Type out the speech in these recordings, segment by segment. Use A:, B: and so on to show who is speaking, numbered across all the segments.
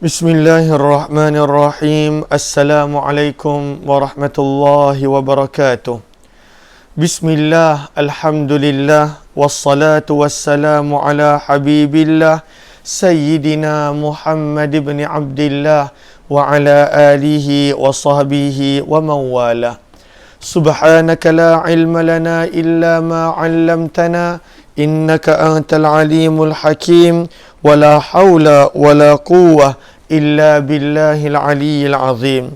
A: Bismillahirrahmanirrahim. Assalamualaikum warahmatullahi wabarakatuh. Bismillah, alhamdulillah, wassalatu wassalamu ala habibillah Sayyidina Muhammad ibn Abdillah wa ala alihi wa sahbihi wa mawala. Subhanaka la ilma lana illa ma 'allamtana innaka antal alimul hakim wa la hawla wa la quwwah illa billahil aliyyil azim.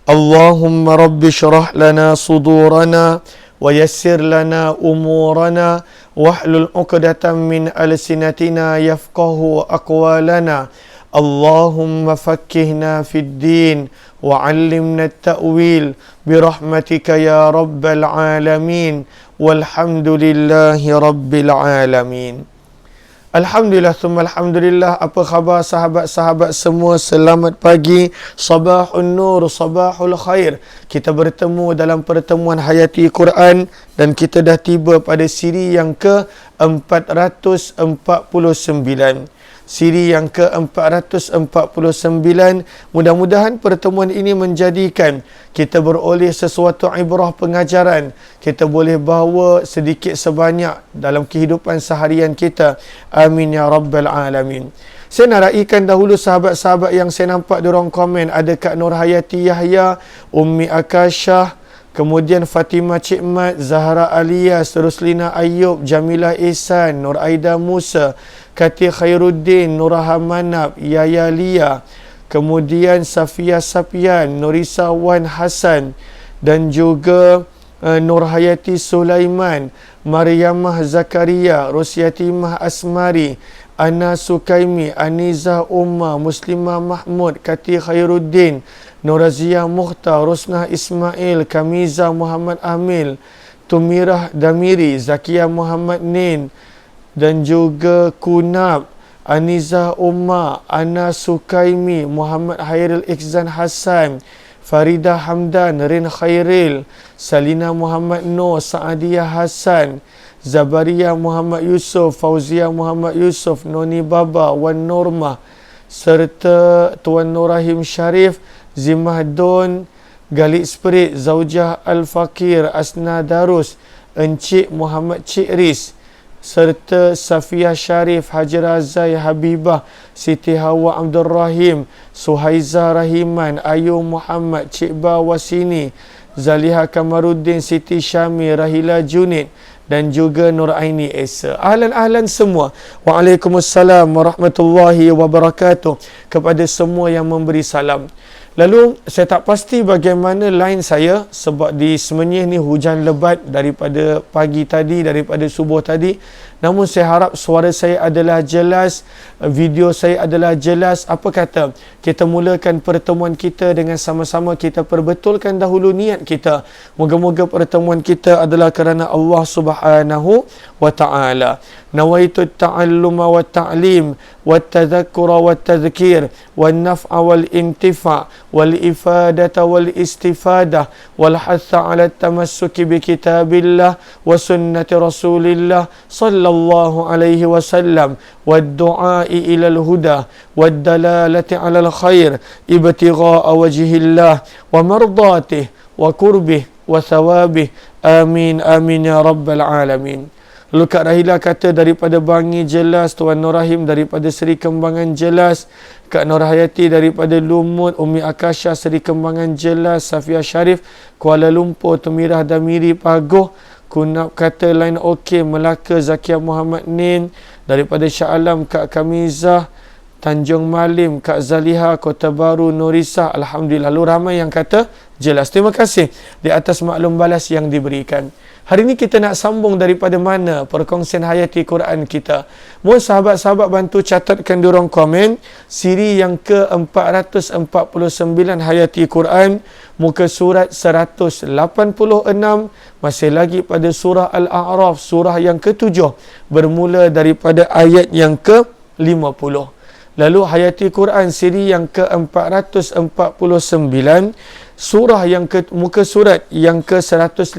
A: Allahumma rabbi syrah lana sudurana wa yassir lana umurana wahlul 'uqdatam min alsinatina yafqahu aqwalana. Allahumma fakkihna fid din wa 'allimna at-ta'wil birahmatika ya rabbal alamin walhamdulillahi rabbil alamin. Alhamdulillah, thumma alhamdulillah. Apa khabar sahabat-sahabat semua? Selamat pagi, sabahun nur, sabahul khair. Kita bertemu dalam pertemuan Hayati Quran dan kita dah tiba pada siri yang ke-449. Siri yang ke-449. Mudah-mudahan pertemuan ini menjadikan kita beroleh sesuatu ibrah pengajaran. Kita boleh bawa sedikit sebanyak dalam kehidupan seharian kita. Amin ya rabbal alamin. Saya nak raikan dahulu sahabat-sahabat yang saya nampak di ruang komen. Ada Kak Nur Hayati Yahya, Ummi Akashah, kemudian Fatimah Cik Mat, Zahra Alias, Ruslina Ayub, Jamilah Ihsan, Nur Aida Musa, Kati Khairuddin, Nuraha Manab, Yaya Lia, kemudian Safia Sapian, Nurisa Wan Hasan, dan juga Nur Hayati Sulaiman, Maryamah Zakaria, Rusyatimah Asmari, Ana Sukaimi, Aniza Umma, Muslimah Mahmud, Kati Khairuddin, Nurazia Mukhtar, Rusnah Ismail, Kamiza Muhammad Amil, Tumirah Damiri, Zakia Muhammad Nin, dan juga Kunab, Aniza Umma, Ana Sukaimi, Muhammad Hairil Ikhzan Hassan, Farida Hamdan, Rin Khairil, Salina Muhammad Noor, Saadiyah Hassan, Zabaria Muhammad Yusuf, Fauzia Muhammad Yusuf, Noni Baba, Wan Normah, serta Tuan Nurahim Sharif, Zimah Don, Galik Spirit, Zaujah Al-Fakir, Asna Darus, Encik Muhammad Cik Riz, serta Safia Sharif, Haji Razai Habibah, Siti Hawa Abdul Rahim, Suhaiza Rahiman, Ayu Muhammad, Cik Ba Wasini, Zaliha Kamaruddin, Siti Syami, Rahila Junid, dan juga Nur Aini Esa. Ahlan semua. Waalaikumsalam warahmatullahi wabarakatuh kepada semua yang memberi salam. Lalu saya tak pasti bagaimana line saya sebab di Semenyih ni hujan lebat daripada pagi tadi, daripada subuh tadi. Namun saya harap suara saya adalah jelas, video saya adalah jelas. Apa kata? Kita mulakan pertemuan kita dengan sama-sama kita perbetulkan dahulu niat kita. Moga-moga pertemuan kita adalah kerana Allah Subhanahu wa ta'ala. Nawaitu ta'alluma wa ta'lim wa tadhakkura wa tadhkir wa naf'a wal intifa' wal ifadata wal istifadah wal hatha ala tamassuki bi kitabillah wa sunnati rasulillah sallallahu alaihi wasallam wad du'a'i ila al huda wad dalalati ala al khair ibtigha'a wajhillah wa mardatih wa qurbih wa thawabih. Amin amin ya rabbal alamin. Lalu Kak Rahila kata daripada Bangi jelas, Tuan Nur Rahim daripada Seri Kembangan jelas, Kak Nur Hayati daripada Lumut, Ummi Akasha Seri Kembangan jelas, Safia Sharif Kuala Lumpur, Tumirah Damiri Pagoh, Kunab kata line okey, Melaka Zakia Muhammad Nin, daripada Shah Alam Kak Kamizah, Tanjung Malim Kak Zaliha, Kota Baru Nurisa. Alhamdulillah, lalu ramai yang kata jelas. Terima kasih di atas maklum balas yang diberikan. Hari ini kita nak sambung daripada mana perkongsian Hayati Quran kita. Mohon sahabat-sahabat bantu catatkan di ruang komen siri yang ke-449 Hayati Quran, muka surat 186, masih lagi pada surah Al-A'raf, surah yang ke-7, bermula daripada ayat yang ke-50. Lalu Hayati Quran siri yang ke-449, surah yang muka surat yang ke-156,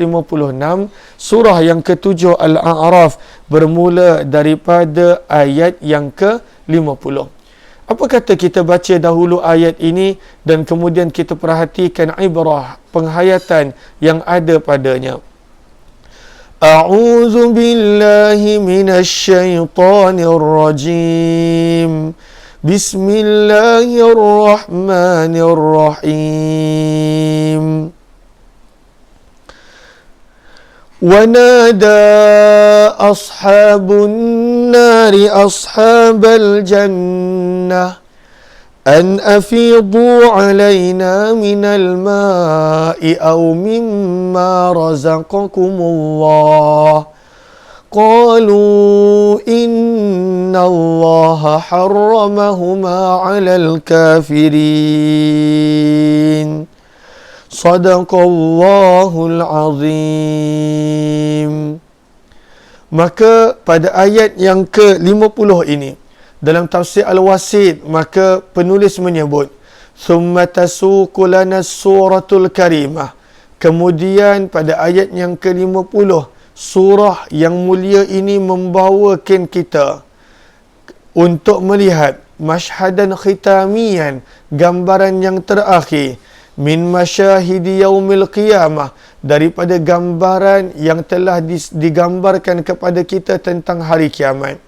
A: surah yang ke-7 Al-A'raf, bermula daripada ayat yang ke-50. Apa kata kita baca dahulu ayat ini dan kemudian kita perhatikan ibrah, penghayatan yang ada padanya. A'udzu billahi minasy syaithanir rajim. Bismillahirrahmanirrahim. ونادى أصحاب النار أصحاب الجنة أن أفيضوا علينا من الماء أو مما رزقكم الله قالوا إن الله حرمهما على الكافرين Sadaqallahul Azim. Maka pada ayat yang ke-50 ini dalam tafsir Al-Wasit, maka penulis menyebut thumma tasuqu lana suratul karimah. Kemudian pada ayat yang ke-50, surah yang mulia ini membawakan kita untuk melihat masyhadan khitamian, gambaran yang terakhir min masyahidi yaumil qiyamah, daripada gambaran yang telah digambarkan kepada kita tentang hari kiamat.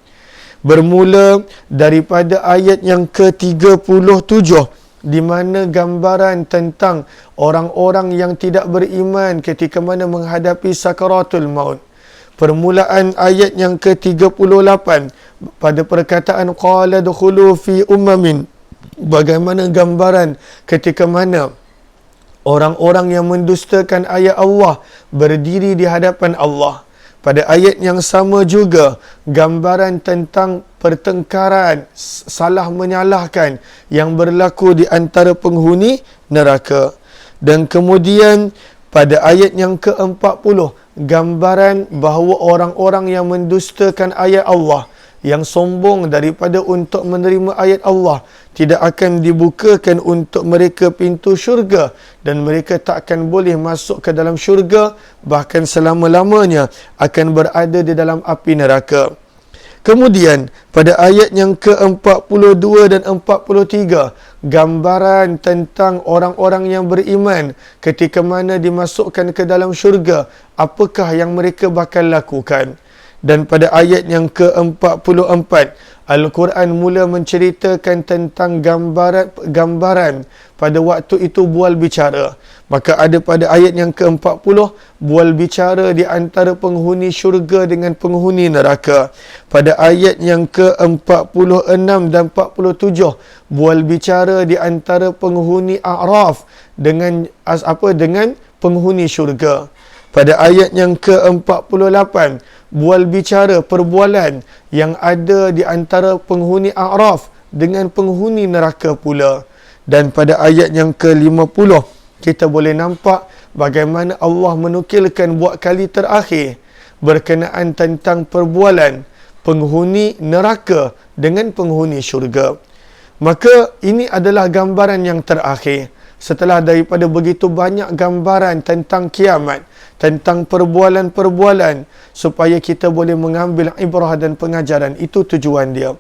A: Bermula daripada ayat yang ke-37 di mana gambaran tentang orang-orang yang tidak beriman ketika mana menghadapi sakaratul maut. Permulaan ayat yang ke-38 pada perkataan qala dukhulu fi ummamin, bagaimana gambaran ketika mana orang-orang yang mendustakan ayat Allah berdiri di hadapan Allah. Pada ayat yang sama juga, gambaran tentang pertengkaran, salah menyalahkan yang berlaku di antara penghuni neraka. Dan kemudian pada ayat yang ke-40, gambaran bahawa orang-orang yang mendustakan ayat Allah, yang sombong daripada untuk menerima ayat Allah, tidak akan dibukakan untuk mereka pintu syurga dan mereka tak akan boleh masuk ke dalam syurga, bahkan selama-lamanya akan berada di dalam api neraka. Kemudian pada ayat yang ke-42 dan 43, gambaran tentang orang-orang yang beriman ketika mana dimasukkan ke dalam syurga, apakah yang mereka bakal lakukan. Dan pada ayat yang ke-44, Al-Quran mula menceritakan tentang gambaran pada waktu itu bual bicara. Maka ada pada ayat yang ke-40, bual bicara di antara penghuni syurga dengan penghuni neraka. Pada ayat yang ke-46 dan 47, bual bicara di antara penghuni A'raf dengan penghuni syurga. Pada ayat yang ke-48, bual bicara perbualan yang ada di antara penghuni A'raf dengan penghuni neraka pula. Dan pada ayat yang ke-50, kita boleh nampak bagaimana Allah menukilkan buat kali terakhir berkenaan tentang perbualan penghuni neraka dengan penghuni syurga. Maka ini adalah gambaran yang terakhir. Setelah daripada begitu banyak gambaran tentang kiamat, tentang perbualan-perbualan, supaya kita boleh mengambil ibrah dan pengajaran. Itu tujuan dia.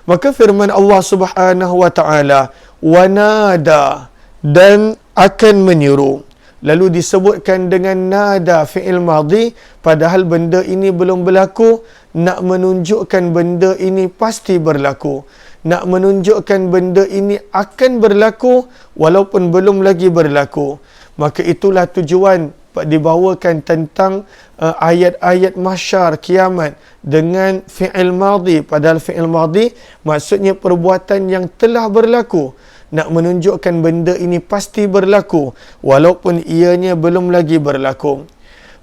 A: Maka firman Allah Subhanahu wa taala, wanada, dan akan menyeru. Lalu disebutkan dengan nada fi'il madhi, padahal benda ini belum berlaku, nak menunjukkan benda ini pasti berlaku, nak menunjukkan benda ini akan berlaku walaupun belum lagi berlaku. Maka itulah tujuan dibawakan tentang ayat-ayat mahsyar kiamat dengan fi'il madhi, padahal fi'il madhi maksudnya perbuatan yang telah berlaku, nak menunjukkan benda ini pasti berlaku walaupun ianya belum lagi berlaku.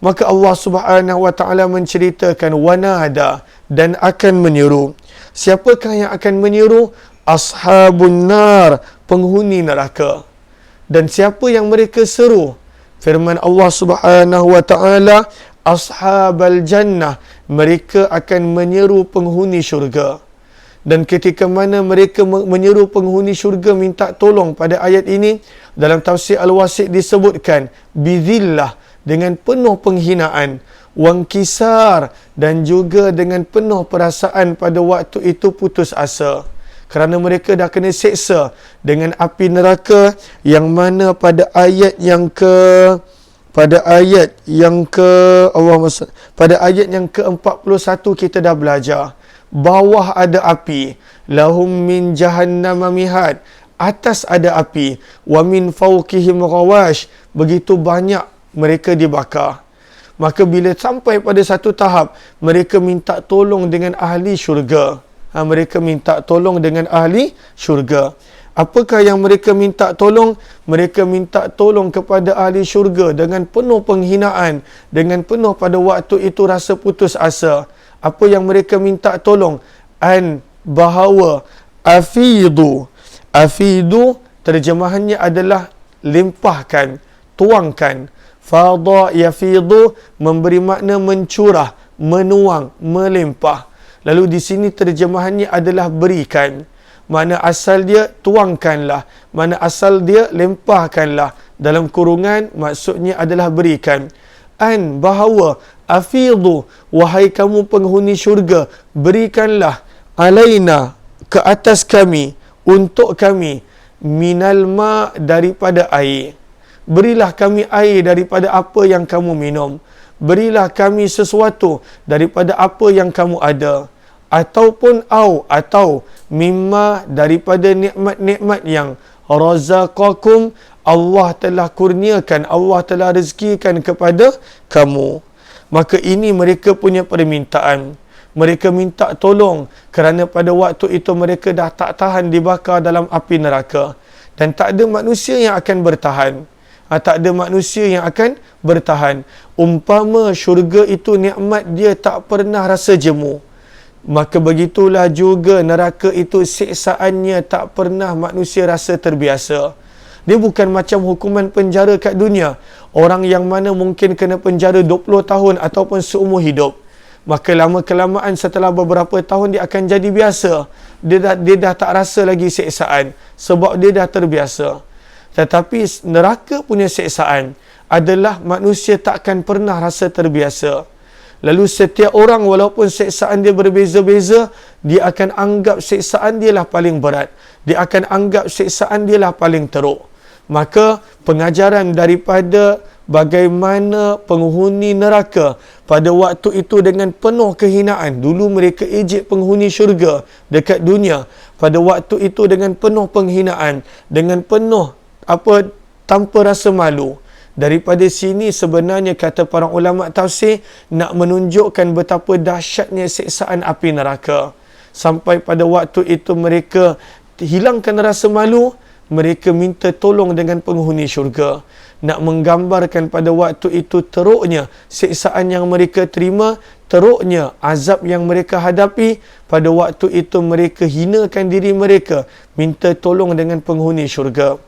A: Maka Allah Subhanahu wa taala menceritakan wanada, dan akan menyeru. Siapakah yang akan menyeru? Ashabun nar, penghuni neraka. Dan siapa yang mereka seru? Firman Allah Subhanahu wa taala, ashabal jannah, mereka akan menyeru penghuni syurga. Dan ketika mana mereka menyeru penghuni syurga minta tolong, pada ayat ini dalam tafsir Al-Wasit disebutkan bizillah, dengan penuh penghinaan, wangkisar, dan juga dengan penuh perasaan pada waktu itu putus asa. kerana mereka dah kena seksa dengan api neraka, yang mana pada ayat yang ke-41 kita dah belajar, bawah ada api, lahum min jahannama mihad, atas ada api, wa min fawqihim ghawash, begitu banyak mereka dibakar. Maka bila sampai pada satu tahap, mereka minta tolong dengan ahli syurga. Mereka minta tolong dengan ahli syurga. Apakah yang mereka minta tolong? Mereka minta tolong kepada ahli syurga dengan penuh penghinaan, dengan penuh pada waktu itu rasa putus asa. Apa yang mereka minta tolong? Bahawa afidu terjemahannya adalah limpahkan, tuangkan. Fadha yafidu memberi makna mencurah, menuang, melimpah. Lalu di sini terjemahannya adalah berikan. Mana asal dia tuangkanlah, mana asal dia limpahkanlah. Dalam kurungan maksudnya adalah berikan. Bahawa afidu, wahai kamu penghuni syurga, berikanlah alaina, ke atas kami, untuk kami, minal ma, daripada air. Berilah kami air daripada apa yang kamu minum. Berilah kami sesuatu daripada apa yang kamu ada. Atau mimma, daripada nikmat-nikmat yang razaqakum, Allah telah kurniakan, Allah telah rezekikan kepada kamu. Maka ini mereka punya permintaan. Mereka minta tolong kerana pada waktu itu mereka dah tak tahan dibakar dalam api neraka. Dan tak ada manusia yang akan bertahan. Tak ada manusia yang akan bertahan. Umpama syurga itu nikmat dia tak pernah rasa jemu, maka begitulah juga neraka itu siksaannya tak pernah manusia rasa terbiasa. Dia bukan macam hukuman penjara kat dunia. Orang yang mana mungkin kena penjara 20 tahun ataupun seumur hidup. Maka lama-kelamaan setelah beberapa tahun dia akan jadi biasa. Dia dah tak rasa lagi siksaan sebab dia dah terbiasa. Tetapi neraka punya siksaan adalah manusia takkan pernah rasa terbiasa. Lalu setiap orang walaupun siksaan dia berbeza-beza, dia akan anggap siksaan dia lah paling berat. Dia akan anggap siksaan dia lah paling teruk. Maka pengajaran daripada bagaimana penghuni neraka pada waktu itu dengan penuh kehinaan. Dulu mereka ejek penghuni syurga dekat dunia. Pada waktu itu dengan penuh penghinaan, dengan penuh tanpa rasa malu. Daripada sini sebenarnya kata para ulama tafsir nak menunjukkan betapa dahsyatnya siksaan api neraka. Sampai pada waktu itu mereka hilangkan rasa malu, mereka minta tolong dengan penghuni syurga. Nak menggambarkan pada waktu itu teruknya siksaan yang mereka terima, teruknya azab yang mereka hadapi. Pada waktu itu mereka hinakan diri mereka, minta tolong dengan penghuni syurga.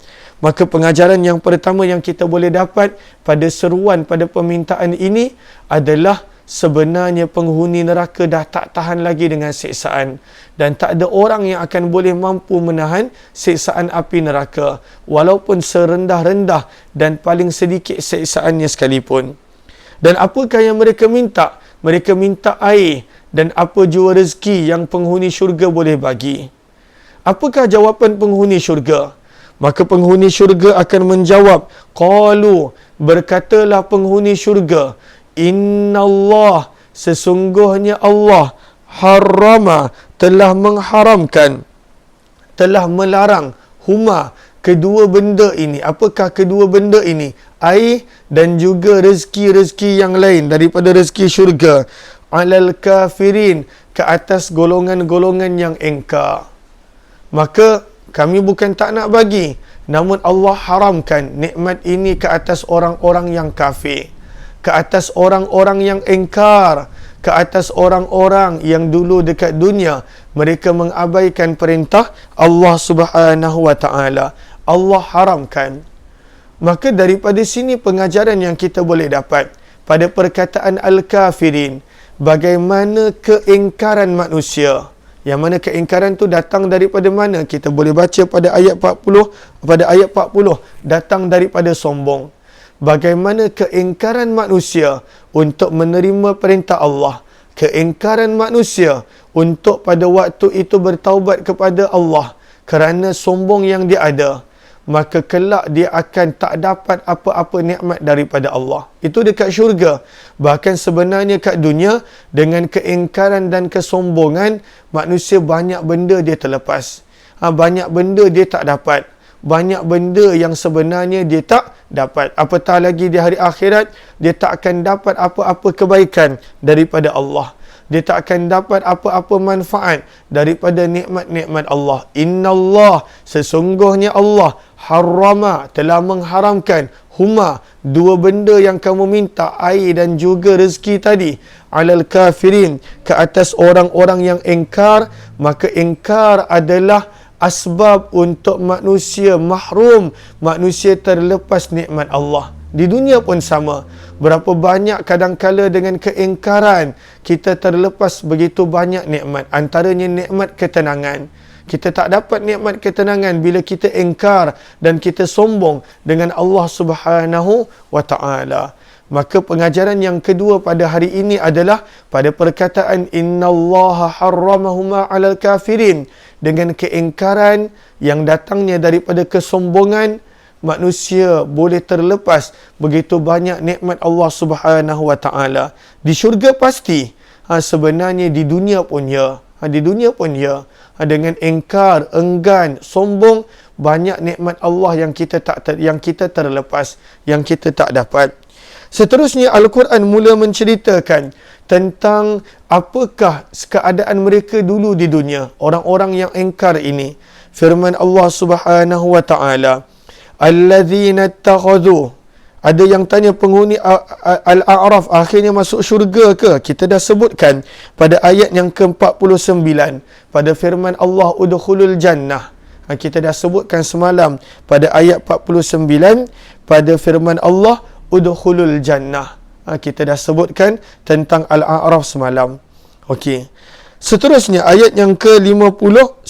A: Maka pengajaran yang pertama yang kita boleh dapat pada seruan pada permintaan ini adalah sebenarnya penghuni neraka dah tak tahan lagi dengan siksaan. Dan tak ada orang yang akan boleh mampu menahan siksaan api neraka. Walaupun serendah-rendah dan paling sedikit siksaannya sekalipun. Dan apakah yang mereka minta? Mereka minta air dan apa jua rezeki yang penghuni syurga boleh bagi. Apakah jawapan penghuni syurga? Maka penghuni syurga akan menjawab, qalu, berkatalah penghuni syurga, innallah, sesungguhnya Allah, harrama, telah mengharamkan, telah melarang, huma, kedua benda ini. Apakah kedua benda ini? Air dan juga rezeki-rezeki yang lain daripada rezeki syurga. Alal kafirin, ke atas golongan-golongan yang engkar. Maka kami bukan tak nak bagi, namun Allah haramkan nikmat ini ke atas orang-orang yang kafir, ke atas orang-orang yang engkar, ke atas orang-orang yang dulu dekat dunia mereka mengabaikan perintah Allah Subhanahu wa taala. Allah haramkan. Maka daripada sini pengajaran yang kita boleh dapat pada perkataan al-kafirin, bagaimana keingkaran manusia. Yang mana keingkaran tu datang daripada mana? Kita boleh baca pada ayat 40. Pada ayat 40, datang daripada sombong. Bagaimana keingkaran manusia untuk menerima perintah Allah. Keingkaran manusia untuk pada waktu itu bertaubat kepada Allah kerana sombong yang dia ada, maka kelak dia akan tak dapat apa-apa nikmat daripada Allah. Itu dekat syurga. Bahkan sebenarnya kat dunia, dengan keingkaran dan kesombongan, manusia banyak benda dia terlepas. Banyak benda dia tak dapat. Banyak benda yang sebenarnya dia tak dapat. Apatah lagi di hari akhirat, dia tak akan dapat apa-apa kebaikan daripada Allah. Dia tak akan dapat apa-apa manfaat daripada nikmat-nikmat Allah. Innallah, sesungguhnya Allah, harrama, telah mengharamkan, huma, dua benda yang kamu minta, air dan juga rezeki tadi, alal kafirin, ke atas orang-orang yang ingkar. Maka ingkar adalah asbab untuk manusia mahrum, manusia terlepas nikmat Allah. Di dunia pun sama. Berapa banyak kadangkala dengan keingkaran kita terlepas begitu banyak nikmat. Antaranya nikmat ketenangan. Kita tak dapat nikmat ketenangan bila kita ingkar dan kita sombong dengan Allah Subhanahu wa taala. Maka pengajaran yang kedua pada hari ini adalah pada perkataan innallaha harramahuma 'alal kafirin. Dengan keingkaran yang datangnya daripada kesombongan, manusia boleh terlepas begitu banyak nikmat Allah Subhanahu wa taala. Di syurga pasti, sebenarnya di dunia pun ya. Di dunia pun ya. Dengan ingkar, enggan, sombong, banyak nikmat Allah yang kita terlepas, yang kita tak dapat. Seterusnya Al-Quran mula menceritakan tentang apakah keadaan mereka dulu di dunia, orang-orang yang ingkar ini. Firman Allah Subhanahu wa taala, alladzina ittakhadhu. Ada yang tanya penghuni Al-A'raf akhirnya masuk syurga ke? Kita dah sebutkan pada ayat yang ke-49 pada firman Allah udkhulul jannah. Kita dah sebutkan semalam pada ayat 49 pada firman Allah udkhulul jannah. Kita dah sebutkan tentang Al-A'raf semalam. Okey. Seterusnya ayat yang ke-51.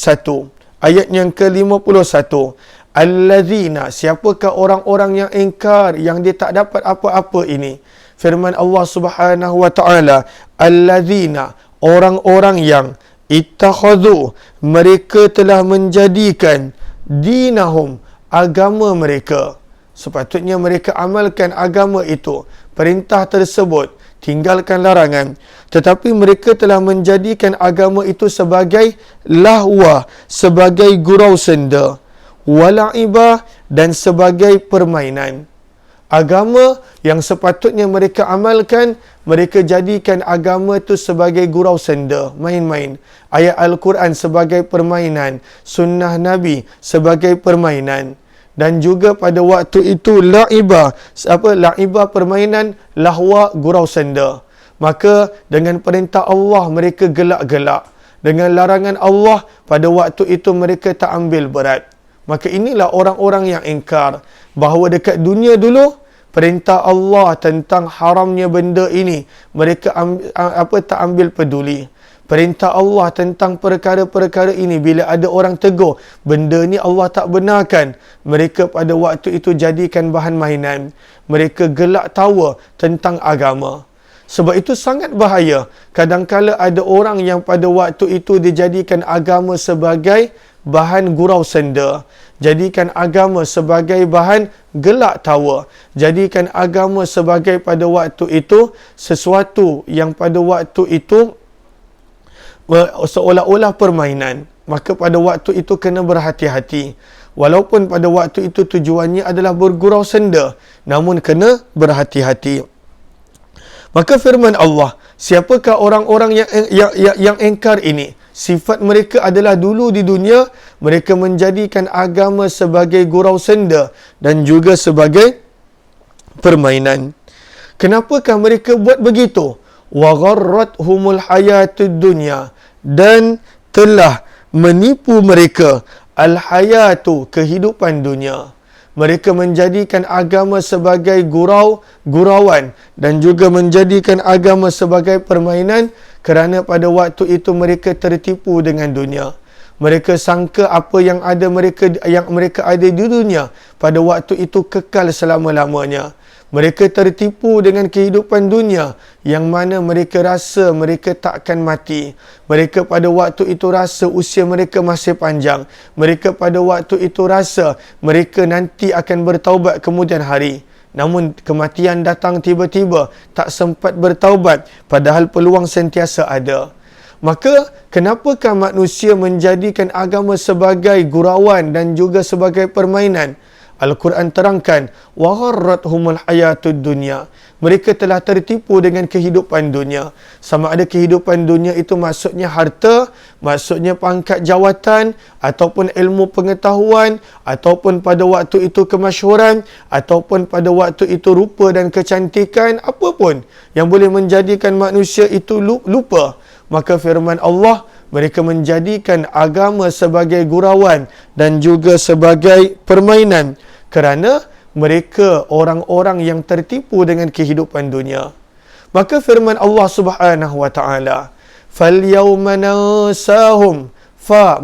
A: Ayat yang ke-51. Alladzina, siapakah orang-orang yang ingkar, yang dia tak dapat apa-apa ini? Firman Allah Subhanahu wa taala, alladzina, orang-orang yang ittakhadhu, mereka telah menjadikan dinahum, agama mereka. Sepatutnya mereka amalkan agama itu, perintah tersebut, tinggalkan larangan. Tetapi mereka telah menjadikan agama itu sebagai lahwa, sebagai gurau senda, wala'ibah, dan sebagai permainan. Agama yang sepatutnya mereka amalkan, mereka jadikan agama itu sebagai gurau senda, main-main. Ayat Al-Quran sebagai permainan, sunnah Nabi sebagai permainan. Dan juga pada waktu itu la'ibah, la'ibah permainan, lahwa gurau senda. Maka dengan perintah Allah mereka gelak-gelak. Dengan larangan Allah pada waktu itu mereka tak ambil berat. Maka inilah orang-orang yang ingkar bahawa dekat dunia dulu perintah Allah tentang haramnya benda ini mereka tak ambil peduli. Perintah Allah tentang perkara-perkara ini, bila ada orang tegur benda ni Allah tak benarkan, mereka pada waktu itu jadikan bahan mainan. Mereka gelak tawa tentang agama. Sebab itu sangat bahaya. Kadangkala ada orang yang pada waktu itu dijadikan agama sebagai bahan gurau senda. Jadikan agama sebagai bahan gelak tawa. Jadikan agama sebagai pada waktu itu sesuatu yang pada waktu itu seolah-olah permainan. Maka pada waktu itu kena berhati-hati. Walaupun pada waktu itu tujuannya adalah bergurau senda, namun kena berhati-hati. Maka firman Allah, siapakah orang-orang yang ingkar ini? Sifat mereka adalah dulu di dunia mereka menjadikan agama sebagai gurau senda dan juga sebagai permainan. Kenapakah mereka buat begitu? Wa gharrathumul hayatud dunya, dan telah menipu mereka al-hayatu, kehidupan dunia. Mereka menjadikan agama sebagai gurauan dan juga menjadikan agama sebagai permainan kerana pada waktu itu mereka tertipu dengan dunia. Mereka sangka apa yang mereka ada di dunia pada waktu itu kekal selama-lamanya. Mereka tertipu dengan kehidupan dunia yang mana mereka rasa mereka tak akan mati. Mereka pada waktu itu rasa usia mereka masih panjang. Mereka pada waktu itu rasa mereka nanti akan bertaubat kemudian hari. Namun kematian datang tiba-tiba, tak sempat bertaubat padahal peluang sentiasa ada. Maka, kenapakah manusia menjadikan agama sebagai gurauan dan juga sebagai permainan? Al-Quran terangkan, وَغَرَّتْهُمُ الْحَيَاةُ الدُّنْيَا. Mereka telah tertipu dengan kehidupan dunia. Sama ada kehidupan dunia itu maksudnya harta, maksudnya pangkat jawatan, ataupun ilmu pengetahuan, ataupun pada waktu itu kemasyhuran, ataupun pada waktu itu rupa dan kecantikan, apapun yang boleh menjadikan manusia itu lupa. Maka firman Allah, mereka menjadikan agama sebagai gurauan dan juga sebagai permainan kerana mereka orang-orang yang tertipu dengan kehidupan dunia. Maka firman Allah Subhanahu wa taala, "Falyawma nansahum."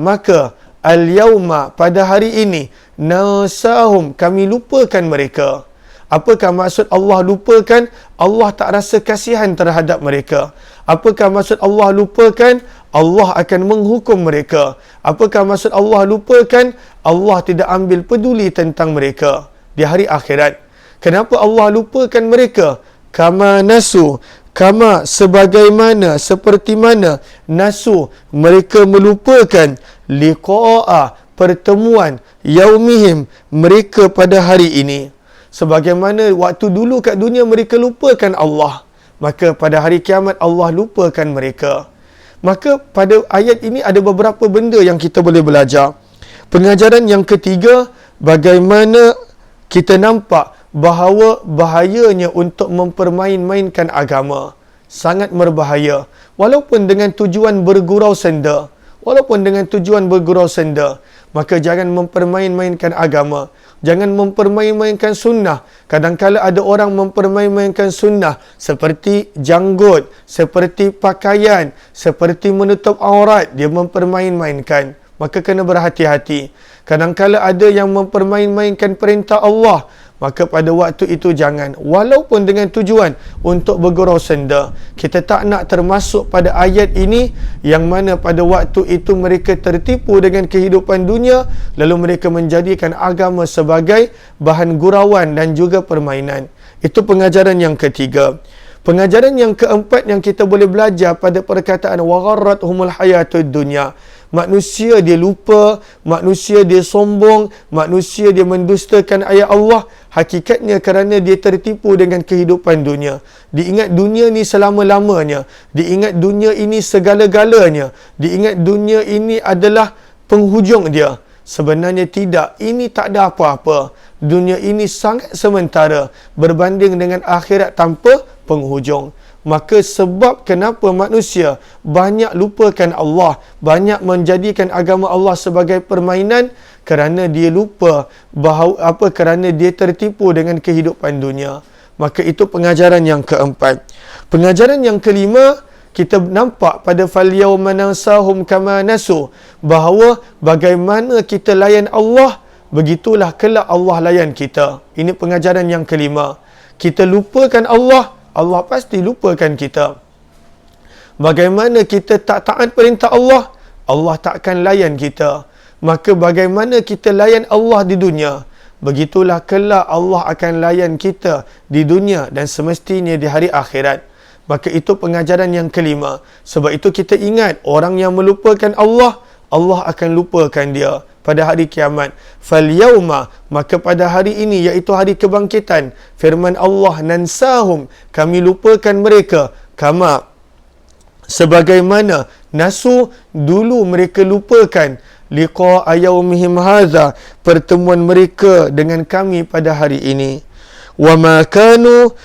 A: Maka al-yawma, pada hari ini, nansahum, kami lupakan mereka. Apakah maksud Allah lupakan? Allah tak rasa kasihan terhadap mereka. Apakah maksud Allah lupakan? Allah akan menghukum mereka. Apakah maksud Allah lupakan? Allah tidak ambil peduli tentang mereka di hari akhirat. Kenapa Allah lupakan mereka? Kama nasu, kama sebagaimana, seperti mana, nasu, mereka melupakan, liqa'a, pertemuan, yaumihim, mereka pada hari ini. Sebagaimana waktu dulu kat dunia mereka lupakan Allah, maka pada hari kiamat Allah lupakan mereka. Maka pada ayat ini ada beberapa benda yang kita boleh belajar. Pengajaran yang ketiga, bagaimana kita nampak bahawa bahayanya untuk mempermain-mainkan agama. Sangat berbahaya. Walaupun dengan tujuan bergurau senda. Maka jangan mempermain-mainkan agama. Jangan mempermain-mainkan sunnah. Kadang-kala ada orang mempermain-mainkan sunnah seperti janggut, seperti pakaian, seperti menutup aurat. Dia mempermain-mainkan. Maka kena berhati-hati. Kadang-kala ada yang mempermain-mainkan perintah Allah. Maka pada waktu itu jangan. Walaupun dengan tujuan untuk bergurau senda. Kita tak nak termasuk pada ayat ini yang mana pada waktu itu mereka tertipu dengan kehidupan dunia. Lalu mereka menjadikan agama sebagai bahan gurauan dan juga permainan. Itu pengajaran yang ketiga. Pengajaran yang keempat yang kita boleh belajar pada perkataan وَغَرَّتْهُمُ الْحَيَاةُ الدُّنْيَا. Manusia dia lupa, manusia dia sombong, manusia dia mendustakan ayat Allah. Hakikatnya kerana dia tertipu dengan kehidupan dunia. Diingat dunia ni selama-lamanya. Diingat dunia ini segala-galanya. Diingat dunia ini adalah penghujung dia. Sebenarnya tidak. Ini tak ada apa-apa. Dunia ini sangat sementara berbanding dengan akhirat tanpa penghujung. Maka sebab kenapa manusia banyak lupakan Allah, banyak menjadikan agama Allah sebagai permainan, kerana dia lupa bahawa kerana dia tertipu dengan kehidupan dunia. Maka itu pengajaran yang keempat. Pengajaran yang kelima, kita nampak pada falyawma nansahum kama nasu, bahawa bagaimana kita layan Allah, begitulah kelak Allah layan kita. Ini pengajaran yang kelima. Kita lupakan Allah, Allah pasti lupakan kita. Bagaimana kita tak taat perintah Allah, Allah takkan layan kita. Maka bagaimana kita layan Allah di dunia, begitulah kelak Allah akan layan kita di dunia dan semestinya di hari akhirat. Maka itu pengajaran yang kelima. Sebab itu kita ingat, orang yang melupakan Allah, Allah akan lupakan dia pada hari kiamat. Falyawma, maka pada hari ini, iaitu hari kebangkitan, firman Allah, nansahum, kami lupakan mereka, kama, sebagaimana, nasu, dulu mereka lupakan, liqa'a yaumihim hadza, pertemuan mereka dengan kami pada hari ini. Wa ma kanu,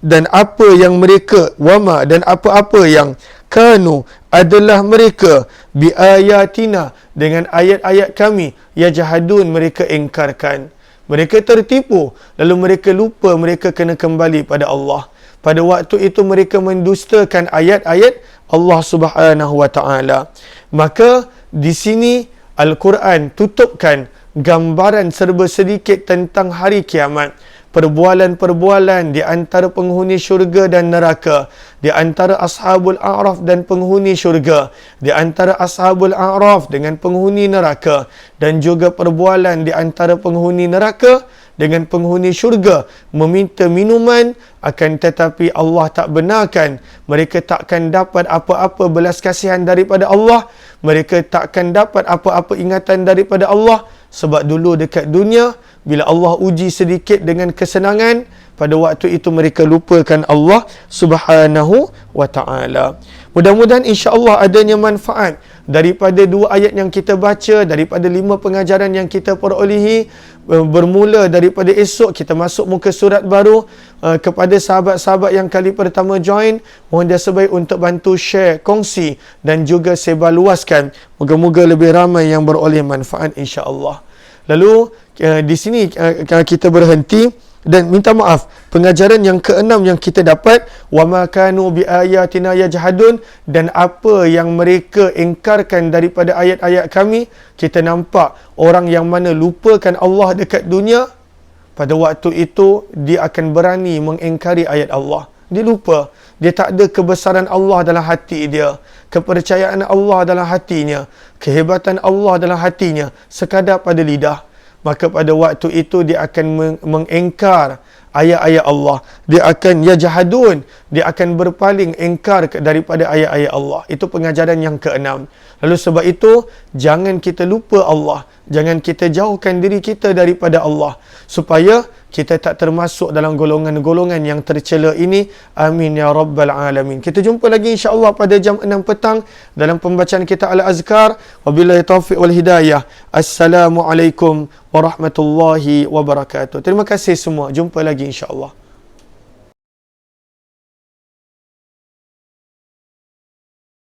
A: dan apa yang mereka, wama, dan apa-apa yang kanu, adalah mereka, biayatina, dengan ayat-ayat kami, yajhadun, mereka ingkarkan. Mereka tertipu, lalu mereka lupa mereka kena kembali pada Allah. Pada waktu itu mereka mendustakan ayat-ayat Allah Subhanahu wa taala. Maka di sini Al-Quran tutupkan gambaran serba sedikit tentang hari kiamat. perbualan-perbualan di antara penghuni syurga dan neraka, di antara ashabul a'raf dan penghuni syurga, di antara ashabul a'raf dengan penghuni neraka, dan juga perbualan di antara penghuni neraka dengan penghuni syurga meminta minuman, akan tetapi Allah tak benarkan. Mereka takkan dapat apa-apa belas kasihan daripada Allah, mereka takkan dapat apa-apa ingatan daripada Allah, sebab dulu dekat dunia bila Allah uji sedikit dengan kesenangan, pada waktu itu mereka lupakan Allah Subhanahu wa ta'ala. Mudah-mudahan insya-Allah adanya manfaat daripada 2 ayat yang kita baca, daripada 5 pengajaran yang kita perolehi. Bermula daripada esok kita masuk muka surat baru. Kepada sahabat-sahabat yang kali pertama join, mohon dia sebaik untuk bantu share, kongsi dan juga sebarluaskan. Moga-moga lebih ramai yang beroleh manfaat insya-Allah. Lalu di sini kita berhenti dan minta maaf, pengajaran yang ke-6 yang kita dapat, wa ma kanu bi ayatina yajhadun, dan apa yang mereka ingkarkan daripada ayat-ayat kami. Kita nampak orang yang mana lupakan Allah dekat dunia, pada waktu itu dia akan berani mengingkari ayat Allah. Dia lupa, dia tak ada kebesaran Allah dalam hati dia, kepercayaan Allah dalam hatinya, kehebatan Allah dalam hatinya, sekadar pada lidah. Maka pada waktu itu dia akan mengingkar ayat-ayat Allah. Dia akan yajhadun, dia akan berpaling ingkar daripada ayat-ayat Allah. Itu pengajaran yang ke-6. Lalu sebab itu jangan kita lupa Allah, jangan kita jauhkan diri kita daripada Allah, supaya kita tak termasuk dalam golongan-golongan yang tercela ini. Amin ya rabbal alamin. Kita jumpa lagi insya-Allah pada jam 6 petang dalam pembacaan kita Al-Azkar. Wabillahi taufiq wal hidayah. Assalamualaikum warahmatullahi wabarakatuh. Terima kasih semua. Jumpa lagi insya-Allah.